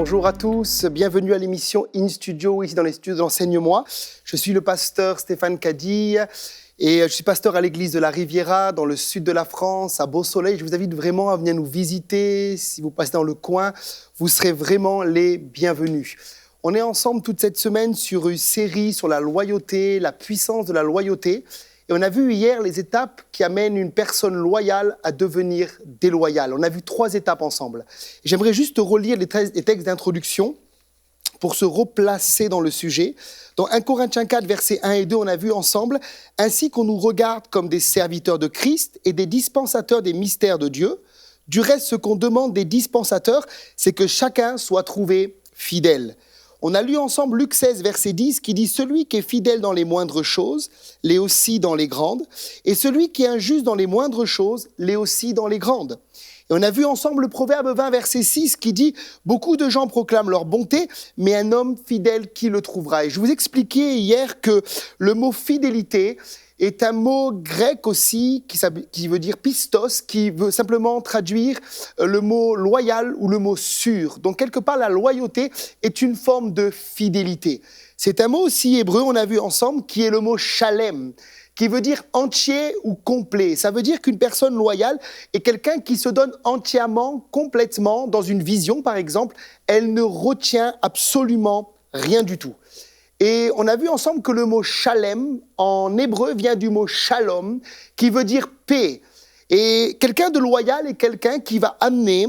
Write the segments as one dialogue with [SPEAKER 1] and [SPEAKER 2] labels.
[SPEAKER 1] Bonjour à tous, bienvenue à l'émission In Studio, ici dans les studios d'Enseigne-moi. Je suis le pasteur Stéphane Cadille et je suis pasteur à l'église de la Riviera, dans le sud de la France, à Beau-Soleil. Je vous invite vraiment à venir nous visiter. Si vous passez dans le coin, vous serez vraiment les bienvenus. On est ensemble toute cette semaine sur une série sur la loyauté, la puissance de la loyauté. Et on a vu hier les étapes qui amènent une personne loyale à devenir déloyale. On a vu 3 étapes ensemble. Et j'aimerais juste relire les textes d'introduction pour se replacer dans le sujet. Dans 1 Corinthiens 4, versets 1 et 2, on a vu ensemble « Ainsi qu'on nous regarde comme des serviteurs de Christ et des dispensateurs des mystères de Dieu. Du reste, ce qu'on demande des dispensateurs, c'est que chacun soit trouvé fidèle. » On a lu ensemble Luc 16, verset 10, qui dit « Celui qui est fidèle dans les moindres choses, l'est aussi dans les grandes, et celui qui est injuste dans les moindres choses, l'est aussi dans les grandes. » Et on a vu ensemble le Proverbe 20, verset 6, qui dit « Beaucoup de gens proclament leur bonté, mais un homme fidèle, qui le trouvera ?» Et je vous expliquais hier que le mot « fidélité » est un mot grec aussi qui veut dire pistos, qui veut simplement traduire le mot loyal ou le mot sûr. Donc quelque part, la loyauté est une forme de fidélité. C'est un mot aussi hébreu, on a vu ensemble, qui est le mot shalem, qui veut dire entier ou complet. Ça veut dire qu'une personne loyale est quelqu'un qui se donne entièrement, complètement, dans une vision par exemple, elle ne retient absolument rien du tout. Et on a vu ensemble que le mot shalem, en hébreu, vient du mot shalom, qui veut dire paix. Et quelqu'un de loyal est quelqu'un qui va amener,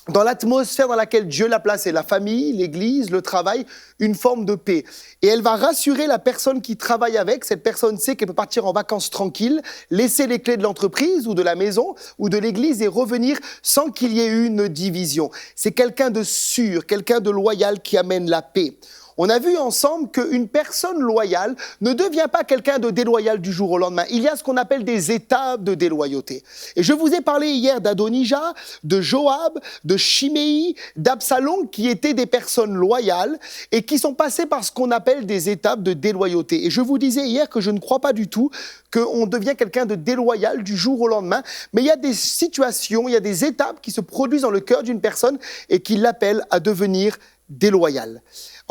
[SPEAKER 1] dans l'atmosphère dans laquelle Dieu l'a placé, la famille, l'église, le travail, une forme de paix. Et elle va rassurer la personne qui travaille avec. Cette personne sait qu'elle peut partir en vacances tranquille, laisser les clés de l'entreprise ou de la maison ou de l'église et revenir sans qu'il y ait une division. C'est quelqu'un de sûr, quelqu'un de loyal qui amène la paix. On a vu ensemble qu'une personne loyale ne devient pas quelqu'un de déloyal du jour au lendemain. Il y a ce qu'on appelle des étapes de déloyauté. Et je vous ai parlé hier d'Adonijah, de Joab, de Shimei, d'Absalom, qui étaient des personnes loyales et qui sont passées par ce qu'on appelle des étapes de déloyauté. Et je vous disais hier que je ne crois pas du tout qu'on devient quelqu'un de déloyal du jour au lendemain. Mais il y a des situations, il y a des étapes qui se produisent dans le cœur d'une personne et qui l'appellent à devenir déloyal.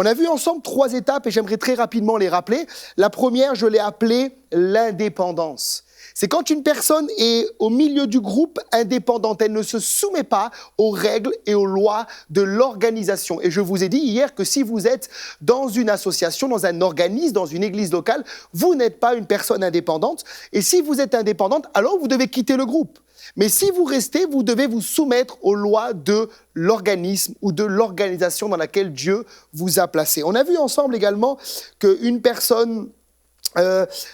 [SPEAKER 1] On a vu ensemble 3 étapes et j'aimerais très rapidement les rappeler. La première, je l'ai appelée l'indépendance. C'est quand une personne est au milieu du groupe indépendante, elle ne se soumet pas aux règles et aux lois de l'organisation. Et je vous ai dit hier que si vous êtes dans une association, dans un organisme, dans une église locale, vous n'êtes pas une personne indépendante. Et si vous êtes indépendante, alors vous devez quitter le groupe. Mais si vous restez, vous devez vous soumettre aux lois de l'organisme ou de l'organisation dans laquelle Dieu vous a placé. On a vu ensemble également qu'une personne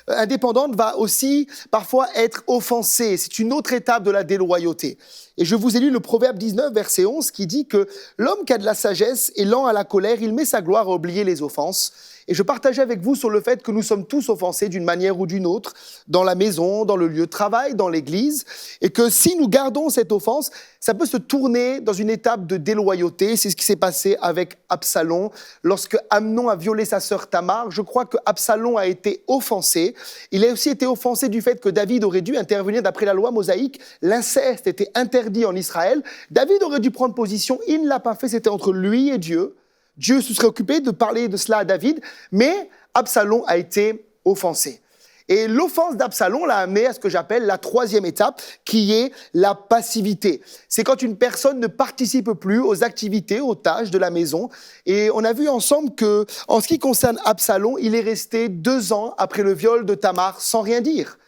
[SPEAKER 1] indépendante va aussi parfois être offensée. C'est une autre étape de la déloyauté. Et je vous ai lu le Proverbe 19, verset 11, qui dit que l'homme qui a de la sagesse est lent à la colère, il met sa gloire à oublier les offenses. Et je partageais avec vous sur le fait que nous sommes tous offensés d'une manière ou d'une autre, dans la maison, dans le lieu de travail, dans l'église, et que si nous gardons cette offense, ça peut se tourner dans une étape de déloyauté. C'est ce qui s'est passé avec Absalom. Lorsque Amnon a violé sa sœur Tamar, je crois que Absalom a été offensé. Il a aussi été offensé du fait que David aurait dû intervenir d'après la loi mosaïque. L'inceste était interdit en Israël. David aurait dû prendre position, il ne l'a pas fait, c'était entre lui et Dieu. Dieu se serait occupé de parler de cela à David, mais Absalom a été offensé. Et l'offense d'Absalom l'a amené à ce que j'appelle la 3e étape, qui est la passivité. C'est quand une personne ne participe plus aux activités, aux tâches de la maison. Et on a vu ensemble que, en ce qui concerne Absalom, il est resté 2 ans après le viol de Tamar sans rien dire.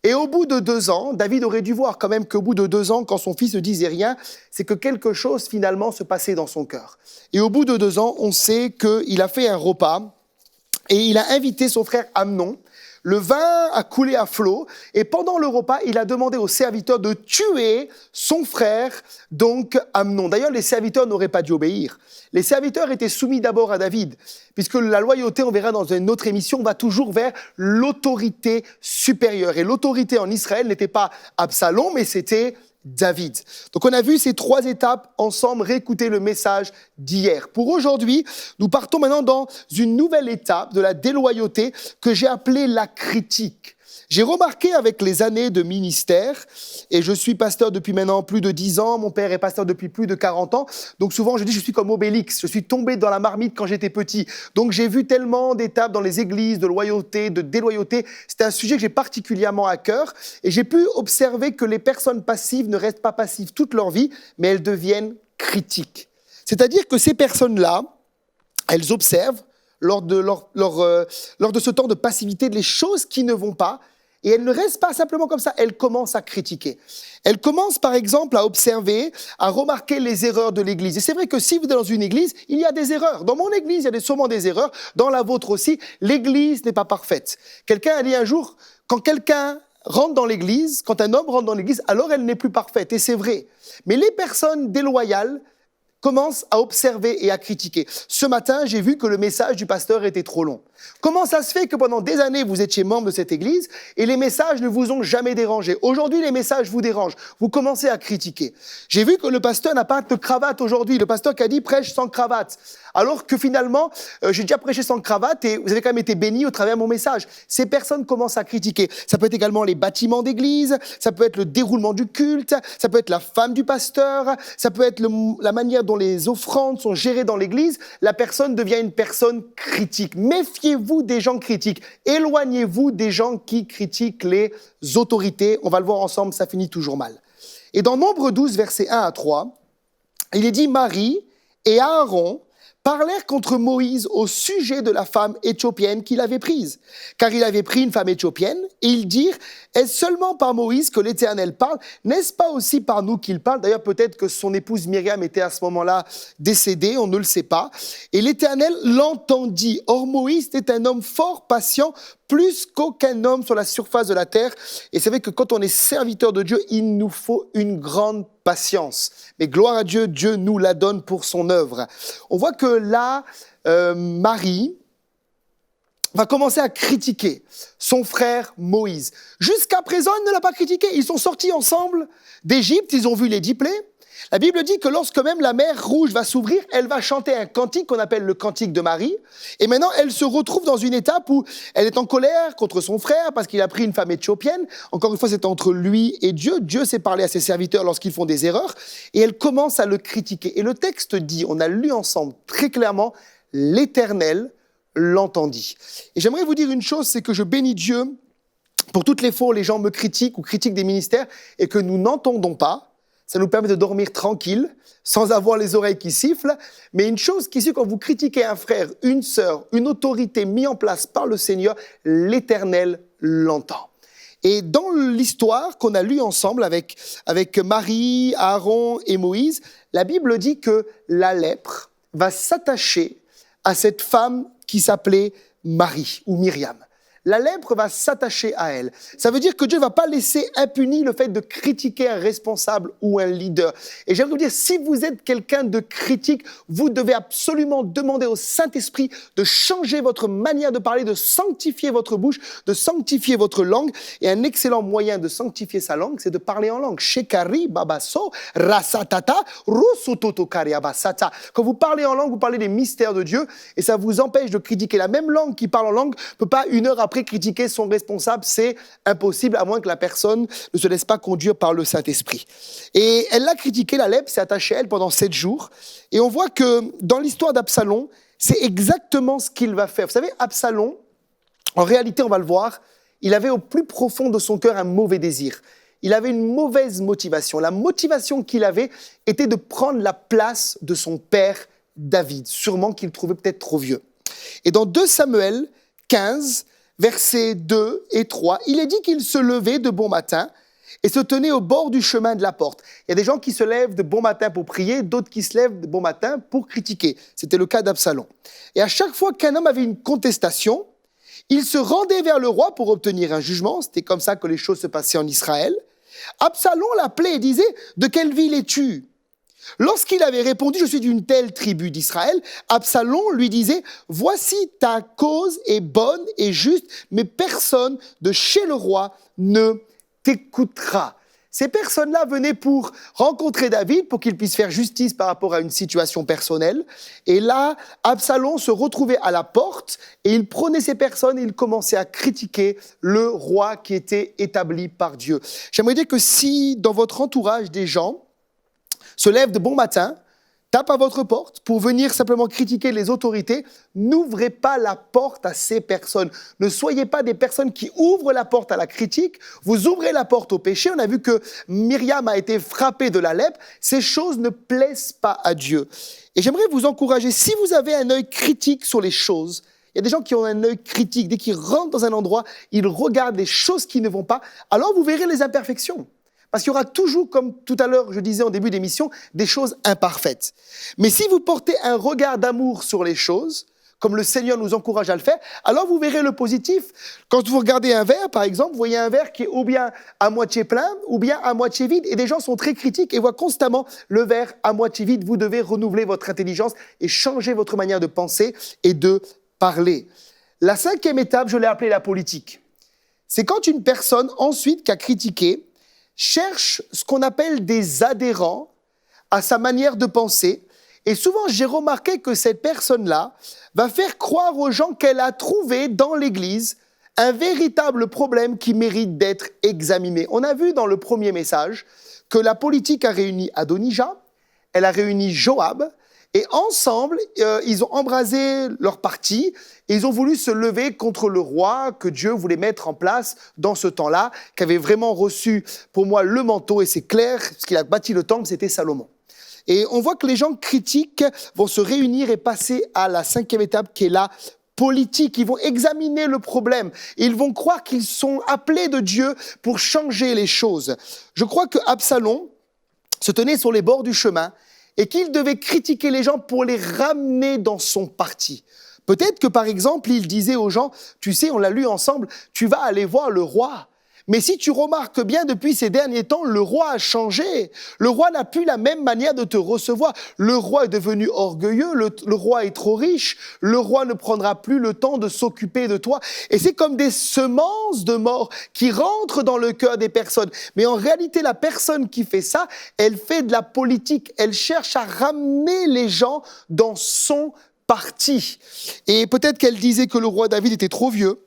[SPEAKER 1] Et au bout de 2 ans, David aurait dû voir quand même qu'au bout de 2 ans, quand son fils ne disait rien, c'est que quelque chose finalement se passait dans son cœur. Et au bout de 2 ans, on sait qu'il a fait un repas et il a invité son frère Amnon. Le vin a coulé à flot et pendant le repas, il a demandé aux serviteurs de tuer son frère, donc Amnon. D'ailleurs, les serviteurs n'auraient pas dû obéir. Les serviteurs étaient soumis d'abord à David, puisque la loyauté, on verra dans une autre émission, va toujours vers l'autorité supérieure. Et l'autorité en Israël n'était pas Absalom, mais c'était David. Donc on a vu ces 3 étapes ensemble, réécouter le message d'hier. Pour aujourd'hui, nous partons maintenant dans une nouvelle étape de la déloyauté que j'ai appelée la critique. J'ai remarqué avec les années de ministère, et je suis pasteur depuis maintenant plus de 10 ans, mon père est pasteur depuis plus de 40 ans, donc souvent je dis je suis comme Obélix, je suis tombé dans la marmite quand j'étais petit. Donc j'ai vu tellement d'étapes dans les églises, de loyauté, de déloyauté. C'était un sujet que j'ai particulièrement à cœur, et j'ai pu observer que les personnes passives ne restent pas passives toute leur vie, mais elles deviennent critiques. C'est-à-dire que ces personnes-là, elles observent lors de ce temps de passivité les choses qui ne vont pas, et elles ne restent pas simplement comme ça, elles commencent à critiquer. Elles commencent par exemple à observer, à remarquer les erreurs de l'église. Et c'est vrai que si vous êtes dans une église, il y a des erreurs. Dans mon église, il y a sûrement des erreurs, dans la vôtre aussi. L'église n'est pas parfaite. Quelqu'un a dit un jour, quand quelqu'un rentre dans l'église, quand un homme rentre dans l'église, alors elle n'est plus parfaite, et c'est vrai. Mais les personnes déloyales commence à observer et à critiquer. Ce matin, j'ai vu que le message du pasteur était trop long. Comment ça se fait que pendant des années, vous étiez membre de cette église et les messages ne vous ont jamais dérangé? Aujourd'hui, les messages vous dérangent. Vous commencez à critiquer. J'ai vu que le pasteur n'a pas de cravate aujourd'hui. Le pasteur qui a dit « prêche sans cravate ». Alors que finalement, j'ai déjà prêché sans cravate et vous avez quand même été bénis au travers de mon message. Ces personnes commencent à critiquer. Ça peut être également les bâtiments d'église, ça peut être le déroulement du culte, ça peut être la femme du pasteur, ça peut être la manière dont les offrandes sont gérées dans l'église. La personne devient une personne critique. Méfiez-vous des gens critiques. Éloignez-vous des gens qui critiquent les autorités. On va le voir ensemble, ça finit toujours mal. Et dans Nombre 12, versets 1 à 3, il est dit « Marie et Aaron parlèrent contre Moïse au sujet de la femme éthiopienne qu'il avait prise. Car il avait pris une femme éthiopienne, et ils dirent, est-ce seulement par Moïse que l'Éternel parle? N'est-ce pas aussi par nous qu'il parle? D'ailleurs, peut-être que son épouse Myriam était à ce moment-là décédée, on ne le sait pas. Et l'Éternel l'entendit. Or, Moïse était un homme fort patient, plus qu'aucun homme sur la surface de la terre. Et c'est vrai que quand on est serviteur de Dieu, il nous faut une grande patience. Mais gloire à Dieu, Dieu nous la donne pour son œuvre. On voit que là, Marie va commencer à critiquer son frère Moïse. Jusqu'à présent, elle ne l'a pas critiqué. Ils sont sortis ensemble d'Égypte, ils ont vu les 10 plaies. La Bible dit que lorsque même la mer Rouge va s'ouvrir, elle va chanter un cantique qu'on appelle le cantique de Marie. Et maintenant, elle se retrouve dans une étape où elle est en colère contre son frère parce qu'il a pris une femme éthiopienne. Encore une fois, c'est entre lui et Dieu. Dieu sait parler à ses serviteurs lorsqu'ils font des erreurs. Et elle commence à le critiquer. Et le texte dit, on a lu ensemble très clairement, l'Éternel l'entendit. Et j'aimerais vous dire une chose, c'est que je bénis Dieu pour toutes les fois où les gens me critiquent ou critiquent des ministères et que nous n'entendons pas. Ça nous permet de dormir tranquille, sans avoir les oreilles qui sifflent. Mais une chose qui est, quand vous critiquez un frère, une sœur, une autorité mise en place par le Seigneur, l'Éternel l'entend. Et dans l'histoire qu'on a lue ensemble avec Marie, Aaron et Moïse, la Bible dit que la lèpre va s'attacher à cette femme qui s'appelait Marie ou Myriam. La lèpre va s'attacher à elle. Ça veut dire que Dieu ne va pas laisser impuni le fait de critiquer un responsable ou un leader. Et j'aimerais vous dire, si vous êtes quelqu'un de critique, vous devez absolument demander au Saint-Esprit de changer votre manière de parler, de sanctifier votre bouche, de sanctifier votre langue. Et un excellent moyen de sanctifier sa langue, c'est de parler en langue. Shekari babaso rasatata rosototo kariabasata. Quand vous parlez en langue, vous parlez des mystères de Dieu et ça vous empêche de critiquer. La même langue qui parle en langue ne peut pas une heure après critiquer son responsable, c'est impossible, à moins que la personne ne se laisse pas conduire par le Saint-Esprit. Et elle l'a critiqué, la lèpre s'est attachée à elle pendant 7 jours. Et on voit que dans l'histoire d'Absalom, c'est exactement ce qu'il va faire. Vous savez, Absalom, en réalité, on va le voir, il avait au plus profond de son cœur un mauvais désir. Il avait une mauvaise motivation. La motivation qu'il avait était de prendre la place de son père David, sûrement qu'il trouvait peut-être trop vieux. Et dans 2 Samuel 15, versets 2 et 3, il est dit qu'il se levait de bon matin et se tenait au bord du chemin de la porte. Il y a des gens qui se lèvent de bon matin pour prier, d'autres qui se lèvent de bon matin pour critiquer. C'était le cas d'Absalom. Et à chaque fois qu'un homme avait une contestation, il se rendait vers le roi pour obtenir un jugement. C'était comme ça que les choses se passaient en Israël. Absalom l'appelait et disait « De quelle ville es-tu » Lorsqu'il avait répondu « Je suis d'une telle tribu d'Israël », Absalom lui disait « Voici ta cause est bonne et juste, mais personne de chez le roi ne t'écoutera. » Ces personnes-là venaient pour rencontrer David, pour qu'il puisse faire justice par rapport à une situation personnelle. Et là, Absalom se retrouvait à la porte et il prenait ces personnes et il commençait à critiquer le roi qui était établi par Dieu. J'aimerais dire que si dans votre entourage des gens se lèvent de bon matin, tapent à votre porte pour venir simplement critiquer les autorités, n'ouvrez pas la porte à ces personnes. Ne soyez pas des personnes qui ouvrent la porte à la critique. Vous ouvrez la porte au péché. On a vu que Myriam a été frappée de la lèpre. Ces choses ne plaisent pas à Dieu. Et j'aimerais vous encourager, si vous avez un œil critique sur les choses, il y a des gens qui ont un œil critique. Dès qu'ils rentrent dans un endroit, ils regardent les choses qui ne vont pas. Alors vous verrez les imperfections. Parce qu'il y aura toujours, comme tout à l'heure je disais en début d'émission, des choses imparfaites. Mais si vous portez un regard d'amour sur les choses, comme le Seigneur nous encourage à le faire, alors vous verrez le positif. Quand vous regardez un verre, par exemple, vous voyez un verre qui est ou bien à moitié plein, ou bien à moitié vide, et des gens sont très critiques et voient constamment le verre à moitié vide. Vous devez renouveler votre intelligence et changer votre manière de penser et de parler. La 5e étape, je l'ai appelée la politique. C'est quand une personne, ensuite, qui a critiqué, cherche ce qu'on appelle des adhérents à sa manière de penser. Et souvent, j'ai remarqué que cette personne-là va faire croire aux gens qu'elle a trouvé dans l'Église un véritable problème qui mérite d'être examiné. On a vu dans le premier message que la politique a réuni Adonijah, elle a réuni Joab, et ensemble, ils ont embrasé leur parti et ils ont voulu se lever contre le roi que Dieu voulait mettre en place dans ce temps-là, qui avait vraiment reçu pour moi le manteau, et c'est clair, ce qu'il a bâti le temple, c'était Salomon. Et on voit que les gens critiques vont se réunir et passer à la 5e étape qui est la politique. Ils vont examiner le problème. Ils vont croire qu'ils sont appelés de Dieu pour changer les choses. Je crois que Absalom se tenait sur les bords du chemin et qu'il devait critiquer les gens pour les ramener dans son parti. Peut-être que, par exemple, il disait aux gens, tu sais, on l'a lu ensemble, tu vas aller voir le roi. Mais si tu remarques bien, depuis ces derniers temps, le roi a changé. Le roi n'a plus la même manière de te recevoir. Le roi est devenu orgueilleux, le roi est trop riche, le roi ne prendra plus le temps de s'occuper de toi. Et c'est comme des semences de mort qui rentrent dans le cœur des personnes. Mais en réalité, la personne qui fait ça, elle fait de la politique. Elle cherche à ramener les gens dans son parti. Et peut-être qu'elle disait que le roi David était trop vieux,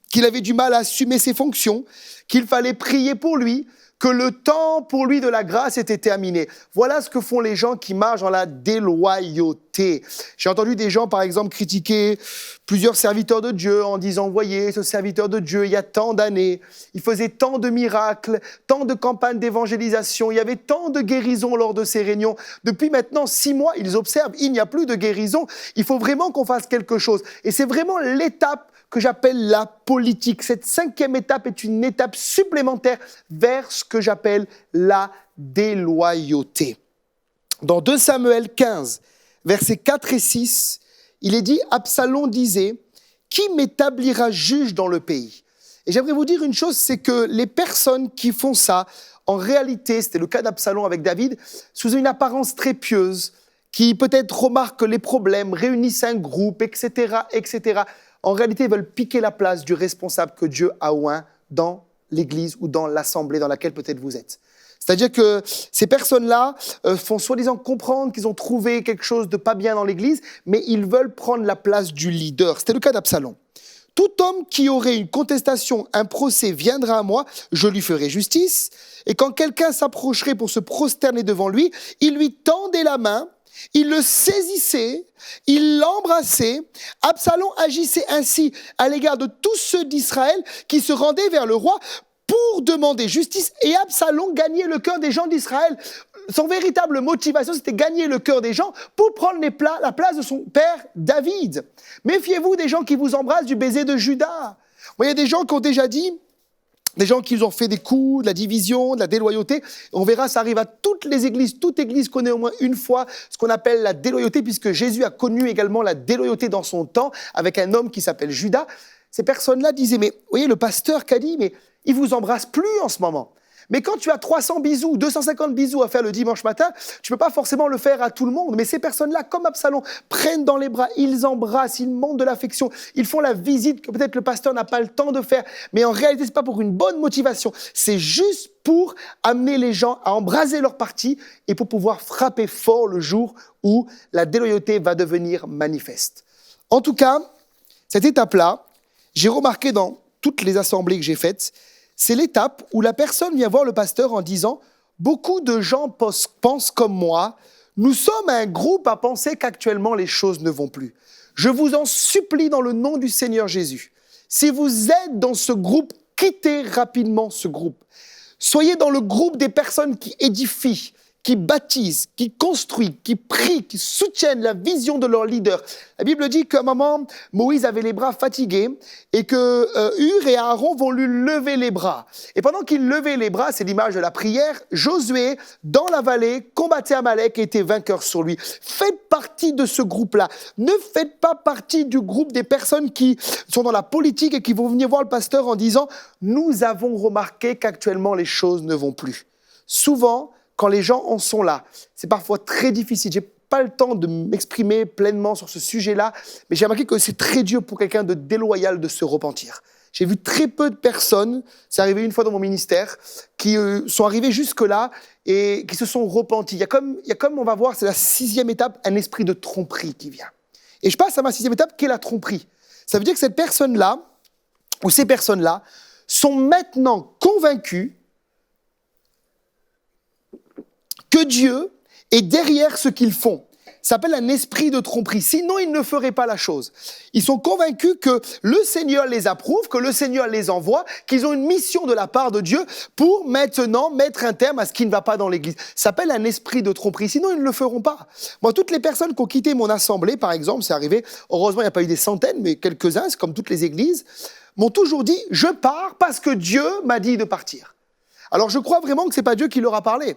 [SPEAKER 1] qu'il avait du mal à assumer ses fonctions, qu'il fallait prier pour lui, que le temps pour lui de la grâce était terminé. Voilà ce que font les gens qui marchent dans la déloyauté. J'ai entendu des gens, par exemple, critiquer plusieurs serviteurs de Dieu en disant « Voyez, ce serviteur de Dieu, il y a tant d'années, il faisait tant de miracles, tant de campagnes d'évangélisation, il y avait tant de guérisons lors de ces réunions. Depuis maintenant 6 mois, ils observent, il n'y a plus de guérison. Il faut vraiment qu'on fasse quelque chose. » Et c'est vraiment l'étape que j'appelle la politique. Cette 5e étape est une étape supplémentaire vers ce que j'appelle la déloyauté. Dans 2 Samuel 15, versets 4 et 6, il est dit, Absalom disait, « Qui m'établira juge dans le pays ?» Et j'aimerais vous dire une chose, c'est que les personnes qui font ça, en réalité, c'était le cas d'Absalom avec David, sous une apparence très pieuse, qui peut-être remarquent les problèmes, réunissent un groupe, etc., etc., en réalité, ils veulent piquer la place du responsable que Dieu a oint dans l'église ou dans l'assemblée dans laquelle peut-être vous êtes. C'est-à-dire que ces personnes-là font soi-disant comprendre qu'ils ont trouvé quelque chose de pas bien dans l'église, mais ils veulent prendre la place du leader. C'était le cas d'Absalom. Tout homme qui aurait une contestation, un procès viendra à moi, je lui ferai justice. Et quand quelqu'un s'approcherait pour se prosterner devant lui, il lui tendait la main, il le saisissait, il l'embrassait. Absalom agissait ainsi à l'égard de tous ceux d'Israël qui se rendaient vers le roi pour demander justice. Et Absalom gagnait le cœur des gens d'Israël. Son véritable motivation, c'était gagner le cœur des gens pour prendre la place de son père David. Méfiez-vous des gens qui vous embrassent du baiser de Judas. Il y a des gens qui ont déjà dit, des gens qui ont fait des coups, de la division, de la déloyauté. On verra, ça arrive à toutes les églises. Toute église connaît au moins une fois ce qu'on appelle la déloyauté, puisque Jésus a connu également la déloyauté dans son temps avec un homme qui s'appelle Judas. Ces personnes-là disaient, mais vous voyez, le pasteur qu'a dit, mais il ne vous embrasse plus en ce moment. Mais quand tu as 300 bisous, 250 bisous à faire le dimanche matin, tu ne peux pas forcément le faire à tout le monde. Mais ces personnes-là, comme Absalom, prennent dans les bras, ils embrassent, ils montrent de l'affection, ils font la visite que peut-être le pasteur n'a pas le temps de faire. Mais en réalité, ce n'est pas pour une bonne motivation. C'est juste pour amener les gens à embraser leur parti et pour pouvoir frapper fort le jour où la déloyauté va devenir manifeste. En tout cas, cette étape-là, j'ai remarqué dans toutes les assemblées que j'ai faites, c'est l'étape où la personne vient voir le pasteur en disant « Beaucoup de gens pensent comme moi, nous sommes un groupe à penser qu'actuellement les choses ne vont plus. Je vous en supplie dans le nom du Seigneur Jésus. Si vous êtes dans ce groupe, quittez rapidement ce groupe. Soyez dans le groupe des personnes qui édifient, qui baptisent, qui construisent, qui prient, qui soutiennent la vision de leur leader. La Bible dit qu'à un moment, Moïse avait les bras fatigués et que Hur et Aaron vont lui lever les bras. Et pendant qu'il levait les bras, c'est l'image de la prière, Josué, dans la vallée, combattait Amalek et était vainqueur sur lui. Faites partie de ce groupe-là. Ne faites pas partie du groupe des personnes qui sont dans la politique et qui vont venir voir le pasteur en disant « Nous avons remarqué qu'actuellement les choses ne vont plus ». Souvent, quand les gens en sont là, c'est parfois très difficile. Je n'ai pas le temps de m'exprimer pleinement sur ce sujet-là, mais j'ai remarqué que c'est très dur pour quelqu'un de déloyal de se repentir. J'ai vu très peu de personnes, c'est arrivé une fois dans mon ministère, qui sont arrivées jusque-là et qui se sont repenties. Il y a comme on va voir, c'est la 6e étape, un esprit de tromperie qui vient. Et je passe à ma 6e étape, qui est la tromperie. Ça veut dire que cette personne-là, ou ces personnes-là, sont maintenant convaincues que Dieu est derrière ce qu'ils font. Ça s'appelle un esprit de tromperie. Sinon, ils ne feraient pas la chose. Ils sont convaincus que le Seigneur les approuve, que le Seigneur les envoie, qu'ils ont une mission de la part de Dieu pour maintenant mettre un terme à ce qui ne va pas dans l'Église. Ça s'appelle un esprit de tromperie. Sinon, ils ne le feront pas. Moi, toutes les personnes qui ont quitté mon assemblée, par exemple, c'est arrivé, heureusement, il n'y a pas eu des centaines, mais quelques-uns, c'est comme toutes les églises, m'ont toujours dit « Je pars parce que Dieu m'a dit de partir ». Alors, je crois vraiment que ce n'est pas Dieu qui leur a parlé.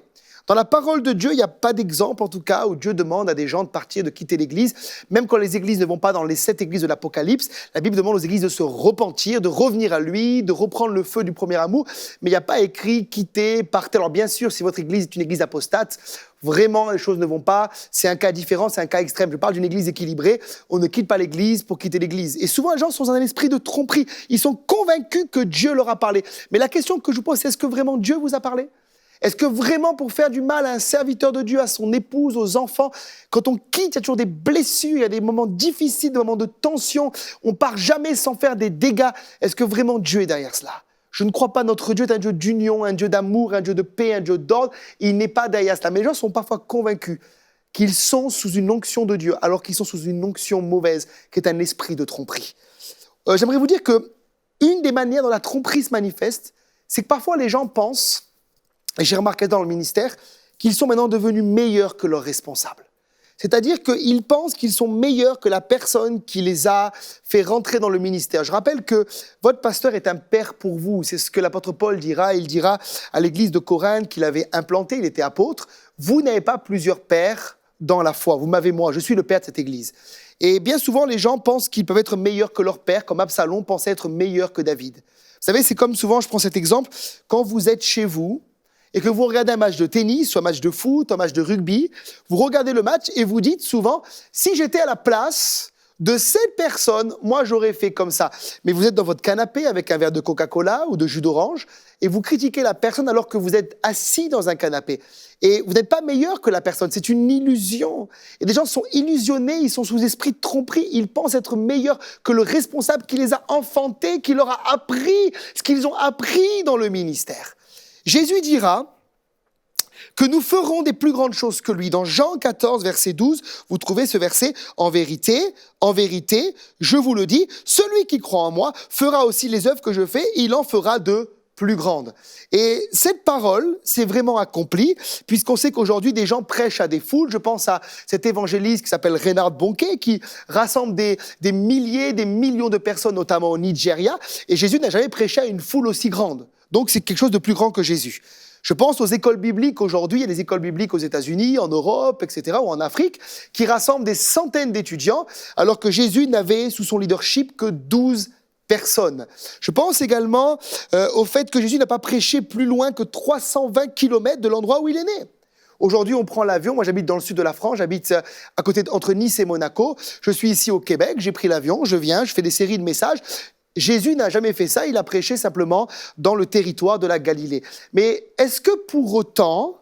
[SPEAKER 1] Dans la parole de Dieu, il n'y a pas d'exemple, en tout cas, où Dieu demande à des gens de partir, de quitter l'Église. Même quand les églises ne vont pas dans les 7 églises de l'Apocalypse, la Bible demande aux églises de se repentir, de revenir à lui, de reprendre le feu du premier amour. Mais il n'y a pas écrit « quitter, partez ». Alors bien sûr, si votre église est une église apostate, vraiment, les choses ne vont pas. C'est un cas différent, c'est un cas extrême. Je parle d'une église équilibrée. On ne quitte pas l'église pour quitter l'église. Et souvent, les gens sont dans un esprit de tromperie. Ils sont convaincus que Dieu leur a parlé. Mais la question que je vous pose, c'est est-ce que vraiment Dieu vous a parlé ? Est-ce que vraiment pour faire du mal à un serviteur de Dieu, à son épouse, aux enfants, quand on quitte, il y a toujours des blessures, il y a des moments difficiles, des moments de tension, on part jamais sans faire des dégâts. Est-ce que vraiment Dieu est derrière cela ? Je ne crois pas notre Dieu est un Dieu d'union, un Dieu d'amour, un Dieu de paix, un Dieu d'ordre. Il n'est pas derrière cela. Mais les gens sont parfois convaincus qu'ils sont sous une onction de Dieu, alors qu'ils sont sous une onction mauvaise, qui est un esprit de tromperie. J'aimerais vous dire qu'une des manières dont la tromperie se manifeste, c'est que parfois les gens pensent, et j'ai remarqué dans le ministère, qu'ils sont maintenant devenus meilleurs que leurs responsables. C'est-à-dire qu'ils pensent qu'ils sont meilleurs que la personne qui les a fait rentrer dans le ministère. Je rappelle que votre pasteur est un père pour vous. C'est ce que l'apôtre Paul dira. Il dira à l'église de Corinthe qu'il avait implanté, il était apôtre. Vous n'avez pas plusieurs pères dans la foi. Vous m'avez moi, je suis le père de cette église. Et bien souvent, les gens pensent qu'ils peuvent être meilleurs que leur père, comme Absalom pensait être meilleur que David. Vous savez, c'est comme souvent, je prends cet exemple, quand vous êtes chez vous, et que vous regardez un match de tennis, soit un match de foot, un match de rugby, vous regardez le match et vous dites souvent « si j'étais à la place de cette personne, moi j'aurais fait comme ça ». Mais vous êtes dans votre canapé avec un verre de Coca-Cola ou de jus d'orange et vous critiquez la personne alors que vous êtes assis dans un canapé. Et vous n'êtes pas meilleur que la personne, c'est une illusion. Et les gens sont illusionnés, ils sont sous esprit de tromperie, ils pensent être meilleurs que le responsable qui les a enfantés, qui leur a appris ce qu'ils ont appris dans le ministère. Jésus dira que nous ferons des plus grandes choses que lui. Dans Jean 14, verset 12, vous trouvez ce verset « En vérité, je vous le dis, celui qui croit en moi fera aussi les œuvres que je fais, il en fera de plus grandes. » Et cette parole s'est vraiment accomplie, puisqu'on sait qu'aujourd'hui, des gens prêchent à des foules. Je pense à cet évangéliste qui s'appelle Reinhard Bonnke, qui rassemble des milliers, des millions de personnes, notamment au Nigeria. Et Jésus n'a jamais prêché à une foule aussi grande. Donc, c'est quelque chose de plus grand que Jésus. Je pense aux écoles bibliques aujourd'hui. Il y a des écoles bibliques aux États-Unis, en Europe, etc., ou en Afrique, qui rassemblent des centaines d'étudiants, alors que Jésus n'avait sous son leadership que 12 personne. Je pense également au fait que Jésus n'a pas prêché plus loin que 320 kilomètres de l'endroit où il est né. Aujourd'hui, on prend l'avion. Moi, j'habite dans le sud de la France. J'habite à côté entre Nice et Monaco. Je suis ici au Québec. J'ai pris l'avion. Je viens. Je fais des séries de messages. Jésus n'a jamais fait ça. Il a prêché simplement dans le territoire de la Galilée. Mais est-ce que pour autant,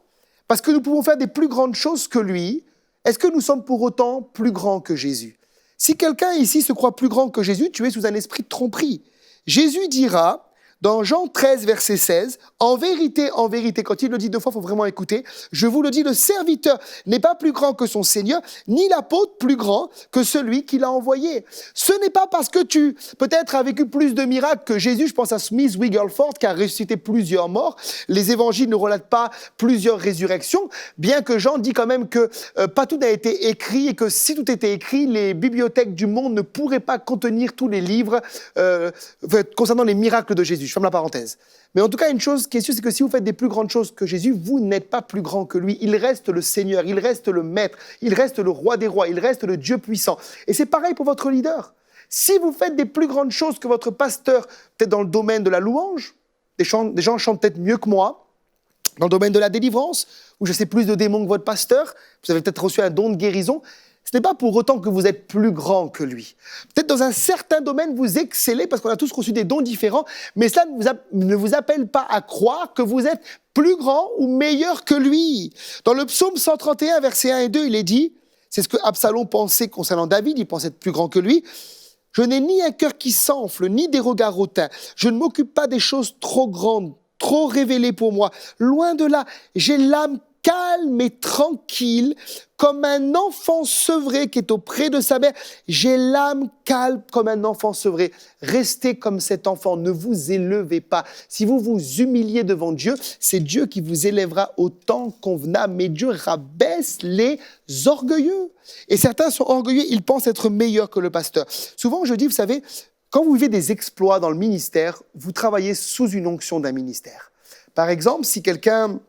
[SPEAKER 1] parce que nous pouvons faire des plus grandes choses que lui, est-ce que nous sommes pour autant plus grands que Jésus? Si quelqu'un ici se croit plus grand que Jésus, tu es sous un esprit de tromperie. Jésus dira, dans Jean 13, verset 16, en vérité, quand il le dit 2 fois, il faut vraiment écouter, je vous le dis, le serviteur n'est pas plus grand que son Seigneur, ni l'apôtre plus grand que celui qui l'a envoyé. Ce n'est pas parce que tu, peut-être, as vécu plus de miracles que Jésus, je pense à Smith Wigglesworth, qui a ressuscité plusieurs morts, les évangiles ne relatent pas plusieurs résurrections, bien que Jean dit quand même que pas tout n'a été écrit, et que si tout était écrit, les bibliothèques du monde ne pourraient pas contenir tous les livres concernant les miracles de Jésus. Je ferme la parenthèse. Mais en tout cas, une chose qui est sûre, c'est que si vous faites des plus grandes choses que Jésus, vous n'êtes pas plus grand que lui. Il reste le Seigneur, il reste le Maître, il reste le Roi des rois, il reste le Dieu puissant. Et c'est pareil pour votre leader. Si vous faites des plus grandes choses que votre pasteur, peut-être dans le domaine de la louange, des gens chantent peut-être mieux que moi, dans le domaine de la délivrance, où je sais plus de démons que votre pasteur, vous avez peut-être reçu un don de guérison, ce n'est pas pour autant que vous êtes plus grand que lui. Peut-être dans un certain domaine, vous excellez parce qu'on a tous reçu des dons différents, mais cela ne vous appelle pas à croire que vous êtes plus grand ou meilleur que lui. Dans le psaume 131, versets 1 et 2, il est dit, c'est ce que Absalom pensait concernant David, il pensait être plus grand que lui, « Je n'ai ni un cœur qui s'enfle, ni des regards hautains. Je ne m'occupe pas des choses trop grandes, trop révélées pour moi. Loin de là, j'ai l'âme calme et tranquille, comme un enfant sevré qui est auprès de sa mère. J'ai l'âme calme comme un enfant sevré. Restez comme cet enfant, ne vous élevez pas. Si vous vous humiliez devant Dieu, c'est Dieu qui vous élèvera au temps convenable. Mais Dieu rabaisse les orgueilleux. Et certains sont orgueilleux, ils pensent être meilleurs que le pasteur. Souvent, je dis, vous savez, quand vous vivez des exploits dans le ministère, vous travaillez sous une onction d'un ministère. Par exemple, si quelqu'un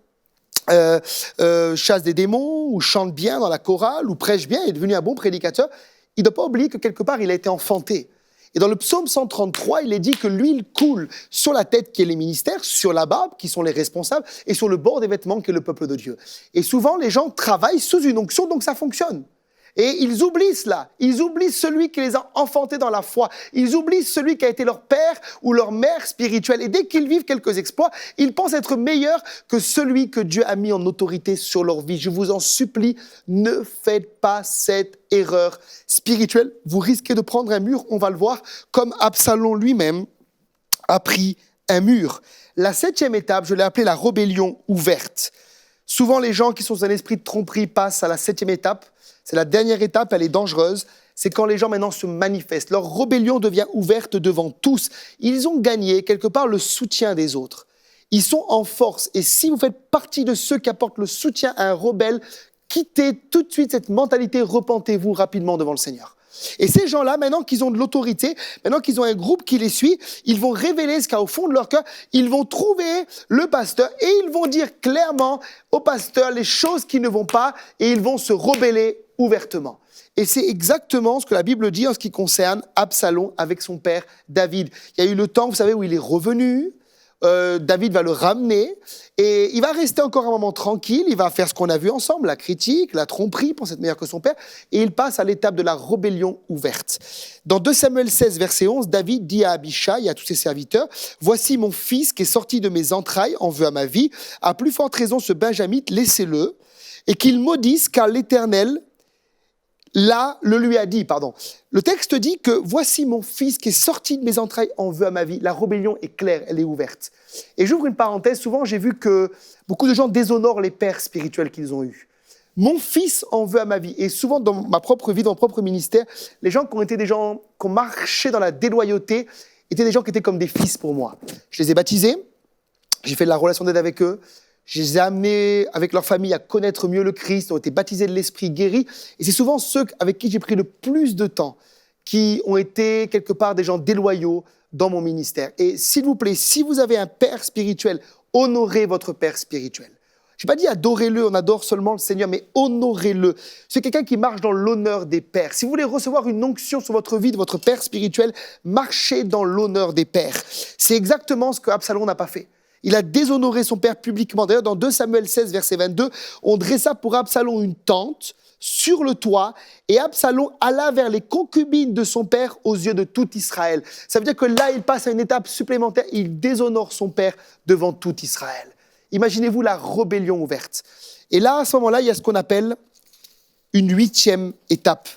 [SPEAKER 1] chasse des démons, ou chante bien dans la chorale, ou prêche bien, est devenu un bon prédicateur, il ne doit pas oublier que quelque part, il a été enfanté. Et dans le psaume 133, il est dit que l'huile coule sur la tête qui est les ministères, sur la barbe qui sont les responsables, et sur le bord des vêtements qui est le peuple de Dieu. Et souvent, les gens travaillent sous une onction, donc ça fonctionne. Et ils oublient cela. Ils oublient celui qui les a enfantés dans la foi. Ils oublient celui qui a été leur père ou leur mère spirituelle. Et dès qu'ils vivent quelques exploits, ils pensent être meilleurs que celui que Dieu a mis en autorité sur leur vie. Je vous en supplie, ne faites pas cette erreur spirituelle. Vous risquez de prendre un mur, on va le voir, comme Absalom lui-même a pris un mur. La 7e étape, je l'ai appelée la rébellion ouverte. Souvent, les gens qui sont dans un esprit de tromperie passent à la 7e étape. C'est la dernière étape, elle est dangereuse. C'est quand les gens maintenant se manifestent. Leur rébellion devient ouverte devant tous. Ils ont gagné quelque part le soutien des autres. Ils sont en force. Et si vous faites partie de ceux qui apportent le soutien à un rebelle, quittez tout de suite cette mentalité, repentez-vous rapidement devant le Seigneur. Et ces gens-là, maintenant qu'ils ont de l'autorité, maintenant qu'ils ont un groupe qui les suit, ils vont révéler ce qu'il y a au fond de leur cœur, ils vont trouver le pasteur et ils vont dire clairement au pasteur les choses qui ne vont pas et ils vont se rebeller ouvertement. Et c'est exactement ce que la Bible dit en ce qui concerne Absalom avec son père David. Il y a eu le temps, vous savez, où il est revenu. David va le ramener et il va rester encore un moment tranquille, il va faire ce qu'on a vu ensemble, la critique, la tromperie, pour être meilleur que son père, et il passe à l'étape de la rébellion ouverte. Dans 2 Samuel 16, verset 11, David dit à Abishai et à tous ses serviteurs, « Voici mon fils qui est sorti de mes entrailles en veut à ma vie, à plus forte raison ce Benjamite, laissez-le, et qu'il maudisse car l'Éternel le lui a dit, pardon. Le texte dit que voici mon fils qui est sorti de mes entrailles en veut à ma vie. La rébellion est claire, elle est ouverte. Et j'ouvre une parenthèse, souvent j'ai vu que beaucoup de gens déshonorent les pères spirituels qu'ils ont eus. Mon fils en veut à ma vie. Et souvent dans ma propre vie, dans mon propre ministère, les gens qui ont été des gens, qui ont marché dans la déloyauté, étaient des gens qui étaient comme des fils pour moi. Je les ai baptisés, j'ai fait de la relation d'aide avec eux, je les ai amenés avec leur famille à connaître mieux le Christ, ont été baptisés de l'Esprit, guéris. Et c'est souvent ceux avec qui j'ai pris le plus de temps, qui ont été quelque part des gens déloyaux dans mon ministère. Et s'il vous plaît, si vous avez un père spirituel, honorez votre père spirituel. Je n'ai pas dit adorez-le, on adore seulement le Seigneur, mais honorez-le. C'est quelqu'un qui marche dans l'honneur des pères. Si vous voulez recevoir une onction sur votre vie de votre père spirituel, marchez dans l'honneur des pères. C'est exactement ce que Absalom n'a pas fait. Il a déshonoré son père publiquement. D'ailleurs, dans 2 Samuel 16, verset 22, on dressa pour Absalom une tente sur le toit, et Absalom alla vers les concubines de son père aux yeux de tout Israël. Ça veut dire que là, il passe à une étape supplémentaire. Il déshonore son père devant tout Israël. Imaginez-vous la rébellion ouverte. Et là, à ce moment-là, il y a ce qu'on appelle une 8e étape.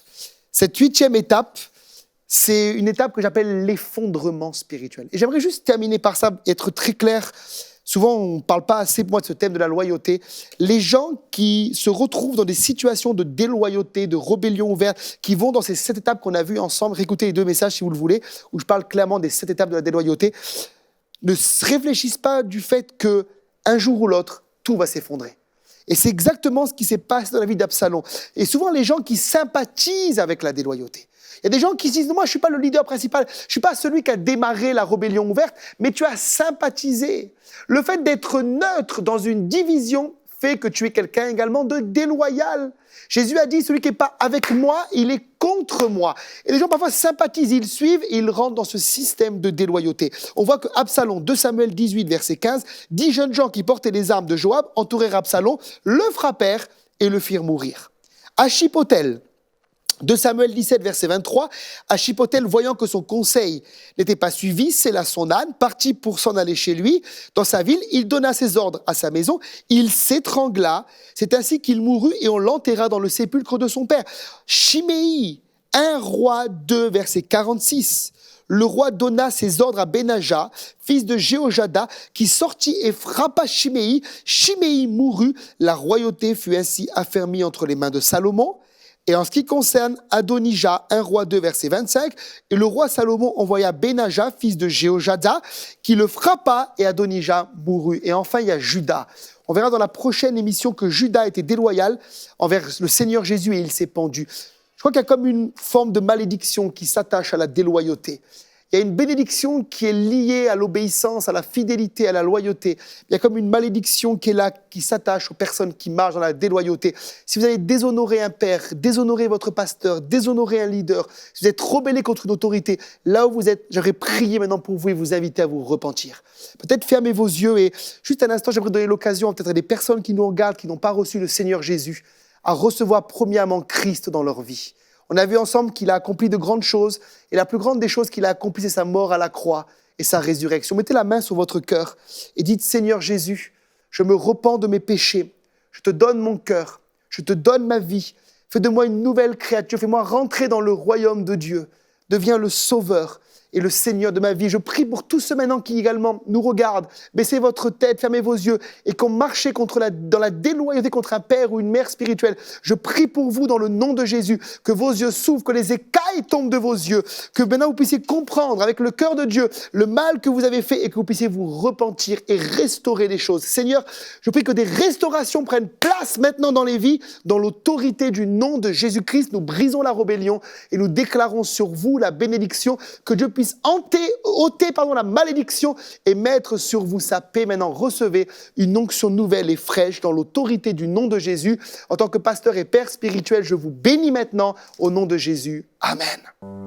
[SPEAKER 1] Cette 8e étape, c'est une étape que j'appelle l'effondrement spirituel. Et j'aimerais juste terminer par ça, être très clair. Souvent, on ne parle pas assez, moi, de ce thème de la loyauté. Les gens qui se retrouvent dans des situations de déloyauté, de rébellion ouverte, qui vont dans ces 7 étapes qu'on a vues ensemble, réécoutez les 2 messages si vous le voulez, où je parle clairement des 7 étapes de la déloyauté, ne réfléchissent pas du fait qu'un jour ou l'autre, tout va s'effondrer. Et c'est exactement ce qui s'est passé dans la vie d'Absalom. Et souvent, les gens qui sympathisent avec la déloyauté, il y a des gens qui se disent, moi, je ne suis pas le leader principal, je ne suis pas celui qui a démarré la rébellion ouverte, mais tu as sympathisé. Le fait d'être neutre dans une division fait que tu es quelqu'un également de déloyal. Jésus a dit, celui qui n'est pas avec moi, il est contre moi. Et les gens parfois sympathisent, ils suivent et ils rentrent dans ce système de déloyauté. On voit que Absalom, 2 Samuel 18, verset 15, 10 jeunes gens qui portaient les armes de Joab entourèrent Absalom, le frappèrent et le firent mourir. Achippothel, 2 Samuel 17, verset 23, Achippothel, voyant que son conseil n'était pas suivi, sella son âne, partit pour s'en aller chez lui. Dans sa ville, il donna ses ordres à sa maison, il s'étrangla. C'est ainsi qu'il mourut et on l'enterra dans le sépulcre de son père. Chiméi, 1 roi 2, verset 46. Le roi donna ses ordres à Benaja, fils de Jéhojada, qui sortit et frappa Chiméi. Chiméi mourut. La royauté fut ainsi affermie entre les mains de Salomon. Et en ce qui concerne Adonijah, 1 roi 2, verset 25, et le roi Salomon envoya Benaja, fils de Jéhojada, qui le frappa et Adonijah mourut. Et enfin, il y a Judas. On verra dans la prochaine émission que Judas était déloyal envers le Seigneur Jésus et il s'est pendu. Je crois qu'il y a comme une forme de malédiction qui s'attache à la déloyauté. Il y a une bénédiction qui est liée à l'obéissance, à la fidélité, à la loyauté. Il y a comme une malédiction qui est là, qui s'attache aux personnes qui marchent dans la déloyauté. Si vous avez déshonoré un père, déshonoré votre pasteur, déshonoré un leader, si vous êtes rebellé contre une autorité, là où vous êtes, j'aimerais prier maintenant pour vous et vous inviter à vous repentir. Peut-être fermez vos yeux et juste un instant, j'aimerais donner l'occasion peut-être à des personnes qui nous regardent, qui n'ont pas reçu le Seigneur Jésus, à recevoir premièrement Christ dans leur vie. On a vu ensemble qu'il a accompli de grandes choses, et la plus grande des choses qu'il a accompli, c'est sa mort à la croix et sa résurrection. Mettez la main sur votre cœur et dites, Seigneur Jésus, je me repens de mes péchés, je te donne mon cœur, je te donne ma vie, fais de moi une nouvelle créature, fais-moi rentrer dans le royaume de Dieu, deviens le sauveur et le Seigneur de ma vie. Je prie pour tous ceux maintenant qui également nous regardent. Baissez votre tête, fermez vos yeux et qu'on marchait dans la déloyauté contre un père ou une mère spirituelle. Je prie pour vous dans le nom de Jésus, que vos yeux s'ouvrent, que les écailles tombent de vos yeux, que maintenant vous puissiez comprendre avec le cœur de Dieu le mal que vous avez fait et que vous puissiez vous repentir et restaurer les choses. Seigneur, je prie que des restaurations prennent place maintenant dans les vies, dans l'autorité du nom de Jésus-Christ. Nous brisons la rébellion et nous déclarons sur vous la bénédiction, que Dieu puisse ôter la malédiction et mettre sur vous sa paix. Maintenant, recevez une onction nouvelle et fraîche dans l'autorité du nom de Jésus. En tant que pasteur et père spirituel, je vous bénis maintenant au nom de Jésus. Amen.